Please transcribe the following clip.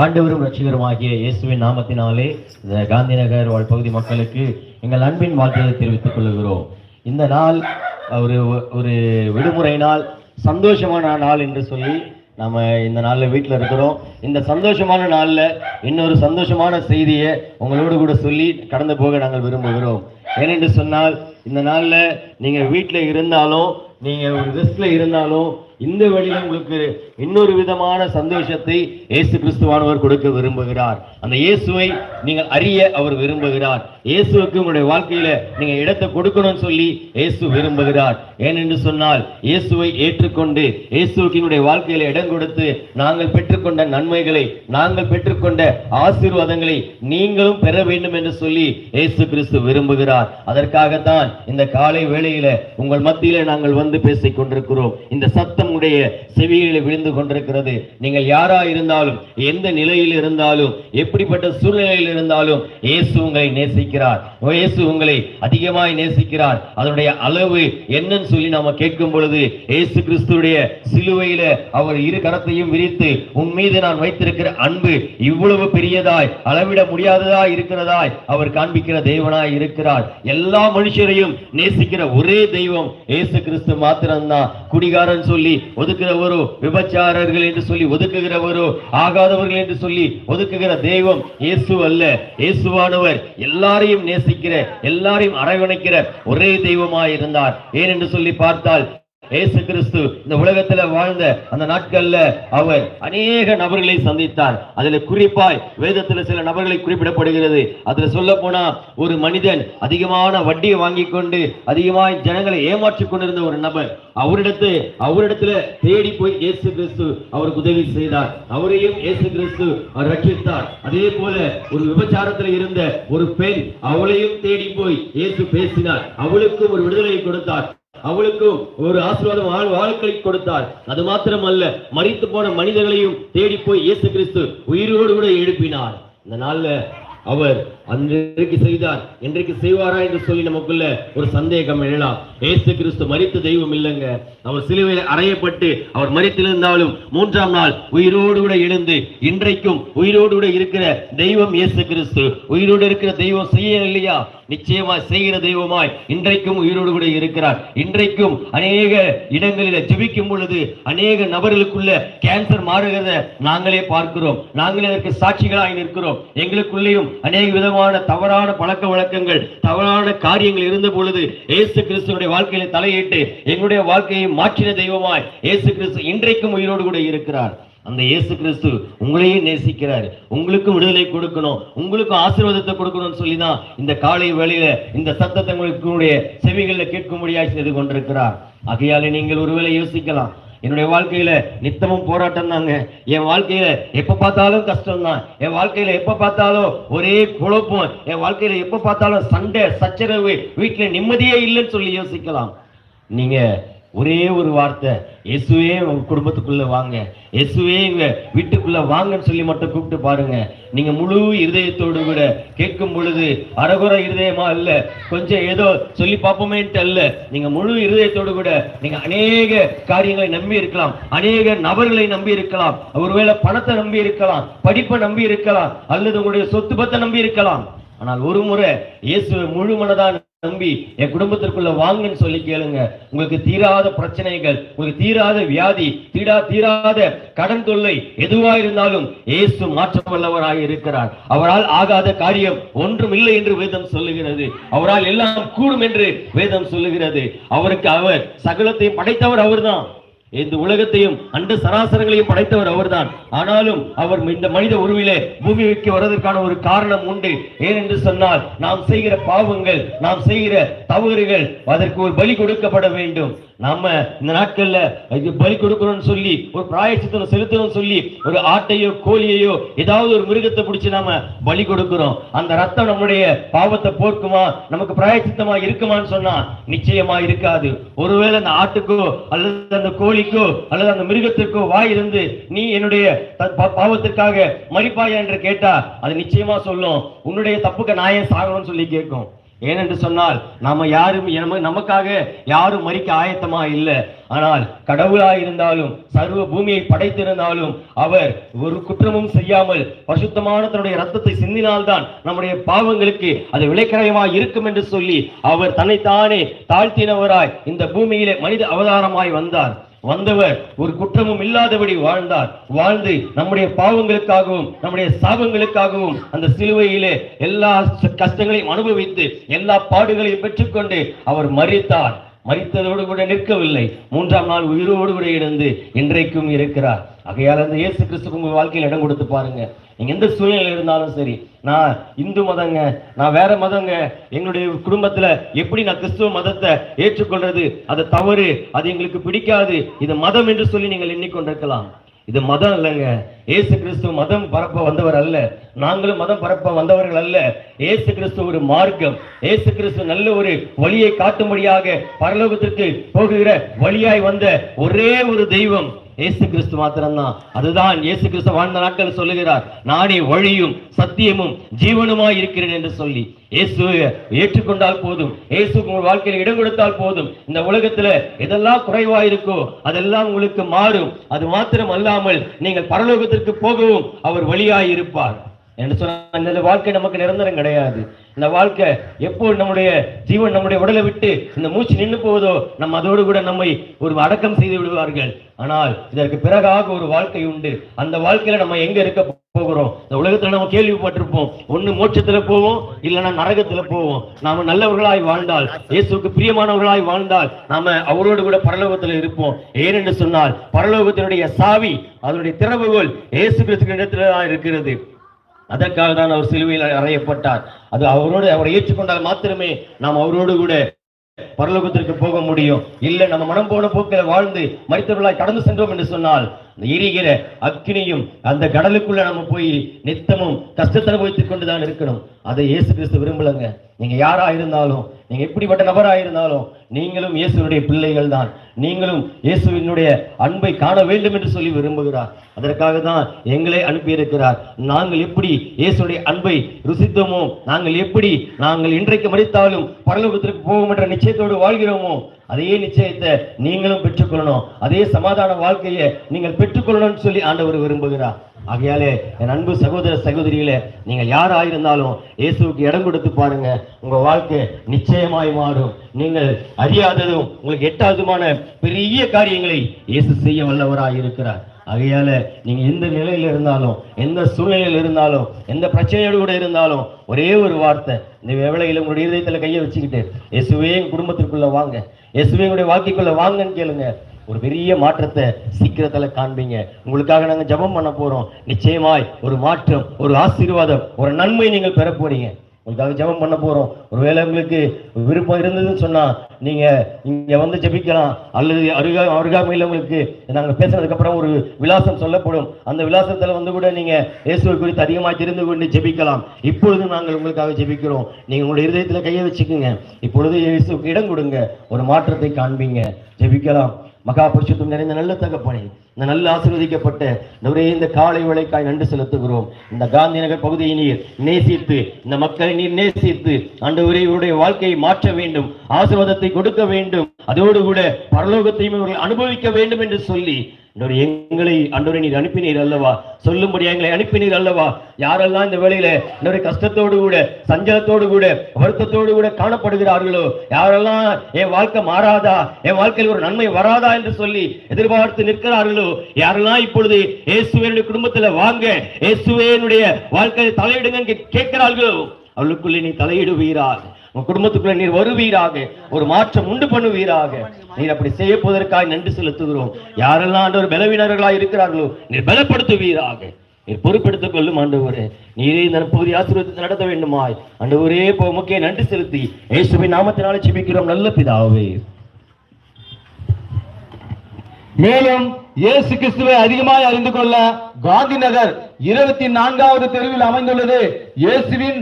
ஆண்டவரும் ரட்சகருமாகிய இயேசுவின் நாமத்தினாலே இந்த காந்தி நகர் பகுதி மக்களுக்கு எங்கள் அன்பின் வாழ்க்கையை தெரிவித்துக் கொள்கிறோம். இந்த நாள் ஒரு விடுமுறை நாள், சந்தோஷமான நாள் என்று சொல்லி நம்ம இந்த நாளில் வீட்டில் இருக்கிறோம். இந்த சந்தோஷமான நாளில் இன்னொரு சந்தோஷமான செய்தியை உங்களோடு கூட சொல்லி கடந்து போக நாங்கள் விரும்புகிறோம். ஏனென்று சொன்னால், இந்த நாளில் நீங்கள் வீட்டில் இருந்தாலும், நீங்கள் ஒரு ரெஸ்ட்ல இருந்தாலும், இந்த வழியில் உங்களுக்கு இன்னொரு விதமான சந்தோஷத்தை இயேசு கிறிஸ்துவானவர் கொடுக்க விரும்புகிறார். அந்த இயேசுவை நீங்கள் அறிய அவர் விரும்புகிறார். இயேசுவுக்கு உங்களுடைய வாழ்க்கையில நீங்க இடத்தை கொடுக்கணும்னு சொல்லி இயேசு விரும்புகிறார். ஏனென்று சொன்னால், இயேசுவை ஏற்றுக்கொண்டு இயேசுவுக்கு எங்களுடைய வாழ்க்கையில இடம் கொடுத்து நாங்கள் பெற்றுக்கொண்ட நன்மைகளை, நாங்கள் பெற்றுக்கொண்ட ஆசீர்வாதங்களை நீங்களும் பெற வேண்டும் என்று சொல்லி இயேசு கிறிஸ்து விரும்புகிறார். அதற்காகத்தான் இந்த காலை வேளையில உங்கள் மத்தியில நாங்கள் வந்து பேசிக் கொண்டிருக்கிறோம். இந்த சத்தம் உடைய செவிகளில் விழுந்து கொண்டிருக்கிறது. நீங்கள் யாரா இருந்தாலும், எந்த நிலையில் இருந்தாலும், எப்படிப்பட்ட சூழ்நிலையில் இருந்தாலும், இயேசு உங்களை நேசிக்கிறார். இயேசு உங்களை அதிகமாய் நேசிக்கிறார். அதனுடைய அளவு என்னன்னு சொல்லி நாம கேட்கும் பொழுது, இயேசு கிறிஸ்துடைய சிலுவையில அவர் இரு கரத்தையும் விரித்து, உன் மீது நான் வைத்திருக்கிற அன்பு இவ்வளவு பெரியதாய், அளவிட முடியாததாய் இருக்கிறதாய் அவர் காண்பிக்கிற தேவனாய் இருக்கிறார். எல்லா மனுஷரையும் நேசிக்கிற ஒரே தெய்வம் இயேசு கிறிஸ்து மாத்திரம்தான். குடிகாரன் சொல்லி ஒதுக்குகிறவரோ, விபச்சாரர்கள் என்று சொல்லி ஒதுக்குகிறவரோ, ஆகாதவர்கள் என்று சொல்லி ஒதுக்குகிற தெய்வம் இயேசு அல்ல. இயேசுவானவர் எல்லாரையும் நேசிக்கிற, எல்லாரையும் அரவணைக்கிற ஒரே தெய்வமாய் இருந்தார். ஏனென்று சொல்லி பார்த்தால், இயேசு கிறிஸ்து இந்த உலகத்துல வாழ்ந்த அந்த நாட்கள்ல அவர் அநேக நபர்களை சந்தித்தார். அதுல குறிப்பாய் வேதத்துல சில நபர்களை குறிப்பிடப்படுகிறது. அதுல சொல்ல போனா, ஒரு மனிதன் அதிகமான வட்டியை வாங்கி கொண்டு அதிகமாய் ஜனங்களை ஏமாற்றிக் கொண்டிருந்த ஒரு நபர், அவரிடத்துல தேடி போய் இயேசு கிறிஸ்து அவருக்கு உதவி செய்தார். அவரையும் இயேசு கிறிஸ்து அவர் ரட்சித்தார். அதே போல ஒரு விபச்சாரத்தில் இருந்த ஒரு பெண், அவளையும் தேடி போய் இயேசு பேசினார். அவளுக்கும் ஒரு விடுதலை கொடுத்தார். அவளுக்கும் ஒரு ஆசீர்வாதம் வாழ்க்கை கொடுத்தார். அது மாத்திரமல்ல, மரித்து போன மனிதர்களையும் தேடி போய் இயேசு கிறிஸ்து உயிரோடு கூட எழுப்பினார். இந்த நாள்ல அவர் அன்றைக்கு செய்தார், இன்றைக்கு செய்வாரா என்று சொல்லி நமக்குள்ள ஒரு சந்தேகம் எழலாம். இயேசு கிறிஸ்து மரித்த தெய்வம் இல்லைங்க. அவர் சிலுவையில் அறையப்பட்டு அவர் மரித்திருந்தாலும் 3ஆம் நாள் உயிரோடு கூட எழுந்து இன்றைக்கும் உயிரோடு கூட இருக்கிற தெய்வம் இயேசு கிறிஸ்து. உயிரோடு இருக்கிற தெய்வம் செய்ய இல்லையா? நிச்சயமா செய்கிற தெய்வமாய் இன்றைக்கும் உயிரோடு கூட இருக்கிறார். இன்றைக்கும் அநேக இடங்களில் ஜெபிக்கும் பொழுது அநேக நபர்களுக்குள்ள கேன்சர் மாறுகிறத நாங்களே பார்க்கிறோம். நாங்களே அதற்கு சாட்சிகளாய் நிற்கிறோம். எங்களுக்குள்ளேயும் அநேக விதமான தவறான பழக்க வழக்கங்கள், தவறான காரியங்கள் இருந்த பொழுது இயேசு கிறிஸ்துடைய வாழ்க்கையில தலையிட்டு எங்களுடைய வாழ்க்கையை மாற்றின தெய்வமாய் இயேசு கிறிஸ்து இன்றைக்கும் உயிரோடு கூட இருக்கிறார். அந்த இயேசு கிறிஸ்து உங்களையும் நேசிக்கிறார். உங்களுக்கும் விடுதலை கொடுக்கணும், உங்களுக்கும் ஆசீர்வாதத்தை கொடுக்கணும்னு சொல்லிதான் இந்த காலை வேளையில இந்த சத்தத்தை உங்களுடைய செவிகளில் கேட்கும்படியாக செய்து கொண்டிருக்கிறார். ஆகையாலே நீங்கள் ஒருவேளை யோசிக்கலாம், என்னுடைய வாழ்க்கையில நித்தமும் போராட்டம் தாங்க, என் வாழ்க்கையில எப்ப பார்த்தாலும் கஷ்டம் தான், என் வாழ்க்கையில எப்ப பார்த்தாலும் ஒரே குழப்பம், என் வாழ்க்கையில எப்ப பார்த்தாலும் சண்டை சச்சரவு, வீட்டுல நிம்மதியே இல்லைன்னு சொல்லி யோசிக்கலாம். நீங்க ஒரே ஒரு வார்த்தை, இயேசுவே உங்க குடும்பத்துக்குள்ள வாங்க, இயேசுவே எங்க வீட்டுக்குள்ள வாங்கன்னு சொல்லி மட்டும் கூப்பிட்டு பாருங்க. நீங்க முழு இருதயத்தோடு கூட கேட்கும் பொழுது அரகுற இருதயமா இல்ல, கொஞ்சம் ஏதோ சொல்லி பார்ப்போமேன்ட்டு அல்ல, நீங்க முழு இருதயத்தோடு கூட நீங்க அநேக காரியங்களை நம்பி இருக்கலாம், அநேக நபர்களை நம்பி இருக்கலாம், ஒருவேளை பணத்தை நம்பி இருக்கலாம், படிப்பை நம்பி இருக்கலாம், அல்லது உங்களுடைய சொத்து பத்தை நம்பி இருக்கலாம். ஆனால் ஒரு முறை இயேசுவை முழு மனதான் நம்பி என் குடும்பத்திற்குள்ள வாங்கன்னு சொல்லி கேளுங்க. உங்களுக்கு தீராத பிரச்சனைகள், உங்களுக்கு தீராத வியாதி, தீராத கடன் தொல்லை எதுவா இருந்தாலும் இயேசு மாற்ற வல்லவராக இருக்கிறார். அவரால் ஆகாத காரியம் ஒன்றும் இல்லை என்று வேதம் சொல்லுகிறது. அவரால் எல்லாம் கூடும் என்று வேதம் சொல்லுகிறது. அவர் சகலத்தையும் படைத்தவர் அவர்தான். இந்த உலகத்தையும் அண்ட சராசரங்களையும் படைத்தவர் அவர்தான். ஆனாலும் அவர் இந்த மனித உருவிலே பூமிக்கு வருவதற்கான ஒரு காரணம் உண்டு. ஏனென்று சொன்னால், நாம் செய்கிற பாவங்கள், நாம் செய்கிற தவறுகள், அதற்கு ஒரு பலி கொடுக்கப்பட வேண்டும். நாம இந்த நாட்கள்ல பலி கொடுக்கணும்னு சொல்லி, ஒரு பிராயச்சித்தம் செலுத்தணும்னு சொல்லி, ஒரு ஆட்டையோ கோழியையோ ஏதாவது ஒரு மிருகத்தை பிடிச்சி நாம பலி கொடுக்கிறோம். அந்த ரத்தம் நம்முடைய பாவத்தை போக்குமா, நமக்கு பிராயச்சித்தமா இருக்குமான்னு சொன்னா நிச்சயமா இருக்காது. ஒருவேளை அந்த ஆட்டுக்கோ அல்லது அந்த கோழிக்கோ அல்லது அந்த மிருகத்திற்கோ வாய் இருந்து நீ என்னுடைய பாவத்திற்காக மரிப்பாயா என்று கேட்டா அது நிச்சயமா சொல்லும், உன்னுடைய தப்புக்கு நான் ஏன் சாகணும்னு சொல்லி கேட்கும். ஏனென்று சொன்னால் நாம யாரும் நமக்காக யாரும் மரிக்க ஆயத்தமா இல்லை. ஆனால் கடவுளாய் இருந்தாலும் சர்வ பூமியை படைத்திருந்தாலும் அவர் ஒரு குற்றமும் செய்யாமல் பரிசுத்தமான தன்னுடைய ரத்தத்தை சிந்தினால்தான் நம்முடைய பாவங்களுக்கு அது விலைக்கரையமாய் இருக்கும் என்று சொல்லி அவர் தன்னைத்தானே தாழ்த்தினவராய் இந்த பூமியிலே மனித அவதாரமாய் வந்தவர் ஒரு குற்றமும் இல்லாதபடி வாழ்ந்து நம்முடைய பாவங்களுக்காகவும் நம்முடைய சாபங்களுக்காகவும் அந்த சிலுவையிலே எல்லா கஷ்டங்களையும் அனுபவித்து எல்லா பாடுகளையும் பெற்றுக்கொண்டு அவர் மரித்ததோடு கூட நிற்கவில்லை, 3ஆம் நாள் உயிரோடு கூட இருந்து இன்றைக்கும் இருக்கிறார். ஆகையால் அந்த இயேசு கிறிஸ்துக்கு உங்க வாழ்க்கையில் இடம் கொடுத்து பாருங்க. நீங்க எந்த சூழ்நிலை இருந்தாலும் சரி, நான் இந்து மதங்க, நான் வேற மதங்க, எங்களுடைய குடும்பத்துல எப்படி நான் கிறிஸ்துவ மதத்தை ஏற்றுக்கொள்றது, அது தவறு, அது எங்களுக்கு பிடிக்காது, இது மதம் என்று சொல்லி நீங்கள் எண்ணிக்கொண்டிருக்கலாம். இது மதம் இல்லைங்க. இயேசு கிறிஸ்து மதம் பரப்ப வந்தவர் அல்ல, நாங்களும் மதம் பரப்ப வந்தவர்கள் அல்ல. இயேசு கிறிஸ்து ஒரு மார்க்கம். இயேசு கிறிஸ்து நல்ல ஒரு வழியை காட்டும்படியாக பரலோகத்திற்கு போகிற வழியாய் வந்த ஒரே ஒரு தெய்வம் இயேசு கிறிஸ்து மாத்திரம்தான். அதுதான் இயேசு கிறிஸ்து வாழ்ந்த நாட்கள் சொல்லுகிறார், நானே வழியும் சத்தியமும் ஜீவனுமாய் இருக்கிறேன் என்று சொல்லி. இயேசுவை ஏற்றுக்கொண்டால் போதும், இயேசுக்கு உங்கள் வாழ்க்கையில் இடம் கொடுத்தால் போதும், இந்த உலகத்துல எதெல்லாம் குறைவாயிருக்கோ அதெல்லாம் உங்களுக்கு மாறும். அது மாத்திரம் அல்லாமல் நீங்கள் பரலோகத்திற்கு போகவும் அவர் வழியாய் இருப்பார் என்று சொன்ன இந்த வாழ்க்கை நமக்கு நிரந்தரம் கிடையாது. இந்த வாழ்க்கை எப்போ நம்முடைய ஜீவன் நம்முடைய உடலை விட்டு இந்த மூச்சு நின்று போவதோ நம்ம அதோடு கூட நம்மை ஒரு அடக்கம் செய்து விடுவார்கள். ஆனால் இதற்கு பிறகாக ஒரு வாழ்க்கை உண்டு. அந்த வாழ்க்கையில நம்ம எங்க இருக்க போகிறோம்? இந்த உலகத்துல நம்ம கேள்விப்பட்டிருப்போம், ஒண்ணு மோட்சத்துல போவோம், இல்லைன்னா நரகத்துல போவோம். நாம நல்லவர்களாய் வாழ்ந்தால், இயேசுக்கு பிரியமானவர்களாய் வாழ்ந்தால் நாம அவரோடு கூட பரலோகத்துல இருப்போம். ஏனென்று சொன்னால் பரலோகத்தினுடைய சாவி, அதனுடைய திறவுகோல் இயேசு கிறிஸ்து இடத்துல தான் இருக்கிறது. அதற்காக தான் அவர் சிலுவையில் அறையப்பட்டார். அது அவரை ஏற்றுக்கொண்டால் மாத்திரமே நாம் அவரோடு கூட பரலோகத்திற்கு போக முடியும். இல்லை நம்ம மனம் போன போக்கில வாழ்ந்து மரித்தவர்களாய் கடந்து சென்றோம் என்று சொன்னால் எரிகிற அக்னியும் அந்த கடலுக்குள்ள நம்ம போய் நித்தமும் கஷ்டத்தை அனுபவித்துக் கொண்டுதான் இருக்கணும். அதை இயேசு கிறிஸ்து விரும்பலங்க. நீங்க யாரா இருந்தாலும், நீங்க எப்படிப்பட்ட நபரா இருந்தாலும், நீங்களும் இயேசுடைய பிள்ளைகள் தான். நீங்களும் இயேசுவினுடைய அன்பை காண வேண்டும் என்று சொல்லி விரும்புகிறார். அதற்காக தான் எங்களை அனுப்பியிருக்கிறார். நாங்கள் எப்படி இயேசுடைய அன்பை ருசித்தோமோ, நாங்கள் இன்றைக்கு மரித்தாலும் பரலோகத்திற்கு போவோம் என்ற நிச்சயத்தோடு வாழ்கிறோமோ, அதே நிச்சயத்தை நீங்களும் பெற்றுக்கொள்ளணும். அதே சமாதான வாழ்க்கையை நீங்கள் பெற்றுக்கொள்ளணும்னு சொல்லி ஆண்டவர் விரும்புகிறார். ஆகையாலே என் அன்பு சகோதர சகோதரிகளே, நீங்கள் யாராயிருந்தாலும் இயேசுவுக்கு இடம் கொடுத்து பாருங்க, உங்க வாழ்க்கை நிச்சயமாய் மாறும். நீங்கள் அறியாததும் உங்களுக்கு எட்டாவதுமான பெரிய காரியங்களை இயேசு செய்ய வல்லவராய் இருக்கிறார். ஆகையால நீங்க எந்த நிலையில இருந்தாலும், எந்த சூழ்நிலையில் இருந்தாலும், எந்த பிரச்சனையோடு கூட இருந்தாலும், ஒரே ஒரு வார்த்தை இந்த வேளையில உங்களுடைய இதயத்துல கையை வச்சுக்கிட்டு, இயேசுவே என் குடும்பத்திற்குள்ள வாங்க, இயேசுவே உங்களுடைய வாழ்க்கைக்குள்ள வாங்கன்னு கேளுங்க. ஒரு பெரிய மாற்றத்தை சீக்கிரத்துல காண்பீங்க. உங்களுக்காக நாங்க ஜெபம் பண்ண போறோம். நிச்சயமாய் ஒரு மாற்றம், ஒரு ஆசீர்வாதம், ஒரு நன்மை நீங்கள் பெற போறீங்க. உங்களுக்காக ஜெபம் பண்ண போறோம். ஒருவேளை உங்களுக்கு விருப்பம் இருந்ததுன்னு சொன்னா நீங்க இங்க வந்து ஜெபிக்கலாம். அல்லது அருகாமையில் உங்களுக்கு நாங்கள் பேசுனதுக்கு அப்புறம் ஒரு விலாசம் சொல்லப்படும். அந்த விலாசத்துல வந்து கூட நீங்க இயேசுவை குறித்து அதிகமாக தெரிந்து கொண்டு ஜெபிக்கலாம். இப்பொழுது நாங்கள் உங்களுக்காக ஜெபிக்கிறோம். நீங்க உங்களுடைய இருதயத்துல கையை வச்சுக்குங்க. இப்பொழுது இயேசுக்கு இடம் கொடுங்க. ஒரு மாற்றத்தை காண்பீங்க. ஜெபிக்கலாம். மகா பரிசுத்தம் நிறைந்த நல்ல தகப்பனே, இந்த நல்ல ஆசீர்வதிக்கப்பட்ட இந்த காலை வேளைக்காய் நன்றி செலுத்துகிறோம். இந்த காந்தி நகர் பகுதியை நீர் நேசித்து, இந்த மக்களை நீர் நேசித்து ஆண்டவரே இவருடைய வாழ்க்கையை மாற்ற வேண்டும், ஆசீர்வாதத்தை கொடுக்க வேண்டும், அதோடு கூட பரலோகத்தையும் இவர்கள் அனுபவிக்க வேண்டும் என்று சொல்லி எங்களை ஆண்டவரே நீர் அனுப்பினீர் அல்லவா, சொல்லும்படி எங்களை அனுப்பினீர் அல்லவா. யாரெல்லாம் இந்த வேளையில இன்னொரு கஷ்டத்தோடு கூட, சஞ்சலத்தோடு கூட, வருத்தத்தோடு கூட காணப்படுகிறார்களோ, யாரெல்லாம் என் வாழ்க்கை மாறாதா, என் வாழ்க்கையில் ஒரு நன்மை வராதா என்று சொல்லி எதிர்பார்த்து நிற்கிறார்களோ, யாரெல்லாம் இப்பொழுது இயேசுவினுடைய குடும்பத்துல வாங்க, இயேசுவினுடைய வாழ்க்கையை தலையிடுங்க கேட்கிறார்களோ, அவளுக்குள்ளே நீ தலையிடுவீராக, உன் குடும்பத்துக்குள்ள நீர் வருவீராக, ஒரு மாற்றம் உண்டு பண்ணுவீராக. நீர் அப்படி செய்ய போவதற்காக நன்றி செலுத்துகிறோம். யாரெல்லாம் ஆண்டவர் பலவீனர்களாக இருக்கிறார்களோ நீர் பலப்படுத்துவீராக, நீர் பொறுப்பெடுத்துக் கொள்ளும் ஆண்டவரே. நீரே இந்த பகுதி ஆசீர்வாதத்தை நடத்த வேண்டுமாய் ஆண்டவரே உமக்கே நன்றி செலுத்தி இயேசுவின் நாமத்தினாலே ஜெபிக்கிறோம் நல்ல பிதாவே. மேலும் இயேசு கிறிஸ்துவை அதிகமாய் அறிந்து கொள்ள காந்தி நகர் 24வது தெருவில் அமைந்துள்ளது இயேசுவின்